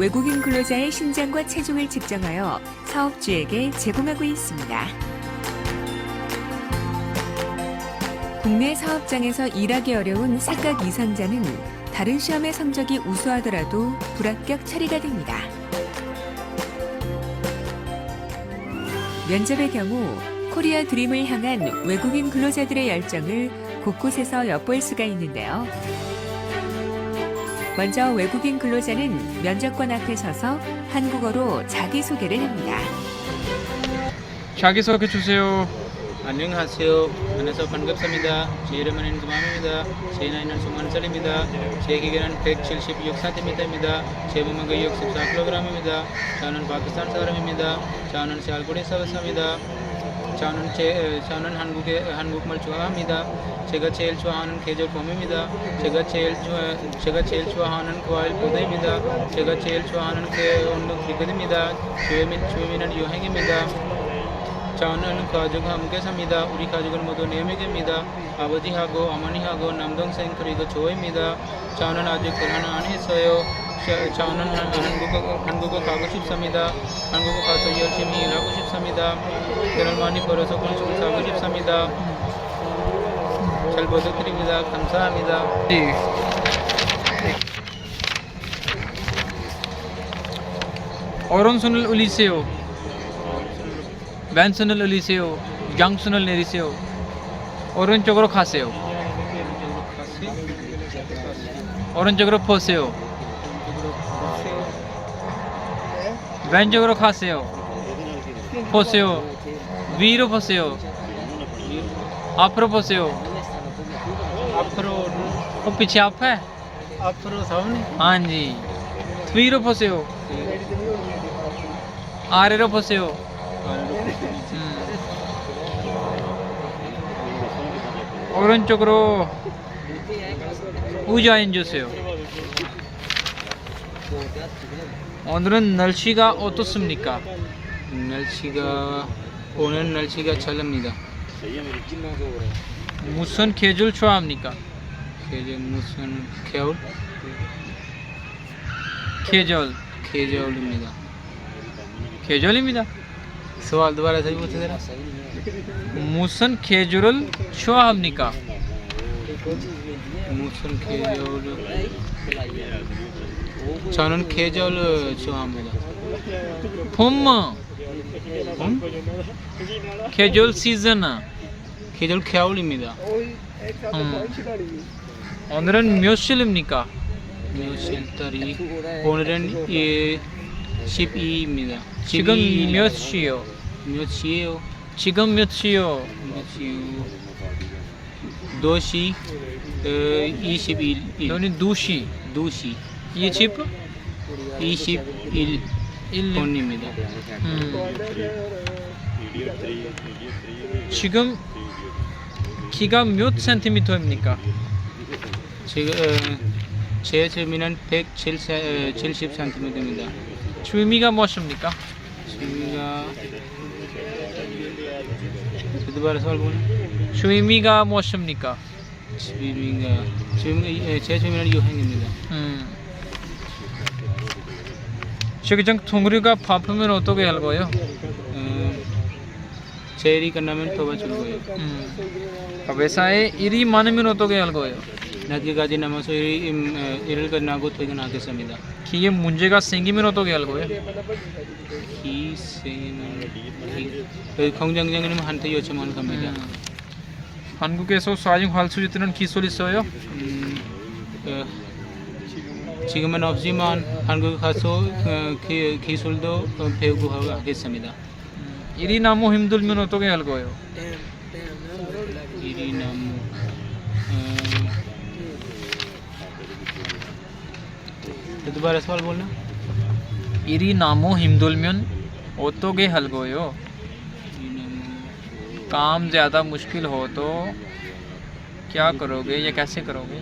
외국인 근로자의 신장과 체중을 측정하여 사업주에게 제공하고 있습니다. 국내 사업장에서 일하기 어려운 사각 이상자는 다른 시험의 성적이 우수하더라도 불합격 처리가 됩니다. 면접의 경우 코리아 드림을 향한 외국인 근로자들의 열정을 곳곳에서 엿볼 수가 있는데요. 먼저 외국인 근로자는 면접관 앞에 서서 한국어로 자기소개를 합니다. 자기소개 주세요. 안녕하세요. 만나서 반갑습니다. 제 이름은 인수맘입니다. 제 나이는 20살입니다. 제 키는 176cm입니다. 제 몸무게 64kg입니다. 저는 파키스탄 사람입니다. 저는 시알코리 사람입니다. 저는 한국말 좋아합니다. 제가 제일 좋아하는 계절 봄입니다. 제가 제일 좋아하는 과일 포도입니다. 제가 제일 좋아하는 운동 크리켓입니다. 취미는 여행입니다. 저는 가족과 함께 삽니다. 우리 가족은 모두 4명입니다. 아버지하고 어머니하고 남동생 그리고 저입니다. 저는 아직 결혼 안 했어요. 저는 한국어 가고 싶습니다. 한국어 가서 열심히 일하고 싶습니다. 돈을 많이 벌어서 건축을 사고 싶습니다. 잘 부탁드립니다. 감사합니다. 오른손을 올리세요. 왼손을 올리세요. 양손을 내리세요. 오른쪽으로 가세요. 오른쪽으로 보세요. 왼쪽으로 가세요. 보세요. 위로 보세요. 앞으로 보세요. 앞으로 पीछे आप है? 앞으로 사오니? हाँ जी. 위로 보세요. 아래로 보세요. 오른쪽으로 의자에 앉으세요. 오늘은 날씨가 어떻습니까? 오늘 날씨가 찰랍니다. 무슨 계절 좋아합니까? 무슨 겨울? 계절입니다. 계절입니다. सवाल दोबारा सही पूछे जरा. 무슨 계절을 좋아합니까? 무슨 계절? 저는 계절 좋아합니다. 봄, 계절 시즌. 계절 겨울입니다. 오늘은 몇 시입니까? 며칠 달이 오늘은 12입니다. 지금 몇 시요? 몇 시예요? 지금 몇 시요? 2시 21일. 너는 2시. 2시 21분입니다. 지금 키가 몇 센티미터입니까? 지금 제 재미는 170cm입니다. 취미가 무엇입니까? 취미가 दोबारा सवाल बोलना. 취미가 무엇입니까? 제 취미는 여행입니다. 저기장 통구리가 바쁘면 어떻게 할 거예요? 제 일이 끝나면 도와줄 거예요. 회사에 일이 많으면 어떻게 할 거예요? 낮에까지 남아서 일을 끝나고 퇴근하겠습니다. 기계 문제가 생기면 어떻게 할 거예요? 공장장님 한테 요청을 합니다. 한국에서 사진 할 수 있는 기술 있어요? 지금은 없지만 한국 가서 기술도 배우고 하겠습니다. 일이 너무 힘들면 어떻게 할 거예요? 일이 너무 दोबारा सवाल बोलना. 일이 너무 힘들면 어떻게 할 거예요? काम ज़्यादा मुश्किल हो तो क्या करोगे या कैसे करोगे?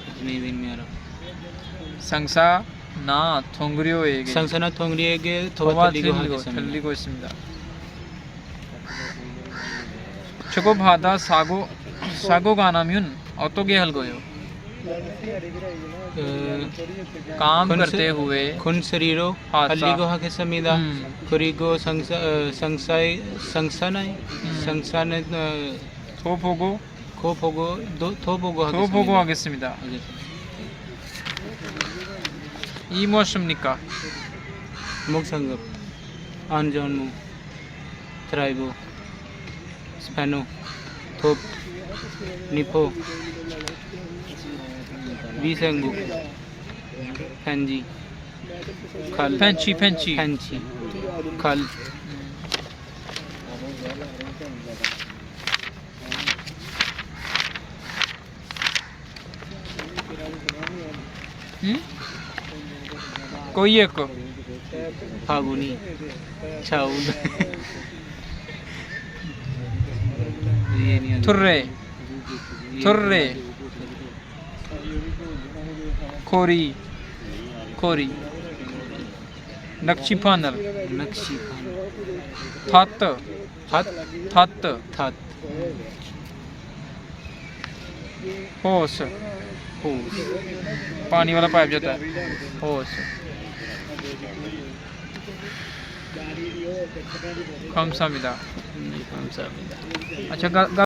कितने दिन में आ रहा? संसा 나 통그리오에게 상사나 통리에게 도와 도와드리고 드리고 하겠습니다. 들리고 있습니다. 주고받아 사고가 나면 어떻게 할 거예요? काम करते हुए 군 서리로 하사. 알리고 하겠습니다. 그리고 상사는 더 보고 더 보고 더 보고 하겠습니다. 이 무엇입니까? 목상급, 안전무, 트라이브, 스파노, 톱, 니포, 위생국, 펜지, 칼, 펜치 칼, कोई एक फागुनी, चाउल, थुर्रे खोरी नक्शी फानल नक्शी, थत थात, होस होस, पानी वाला पाइप जाता है होस 감사합니다. 감사합니다. अच्छा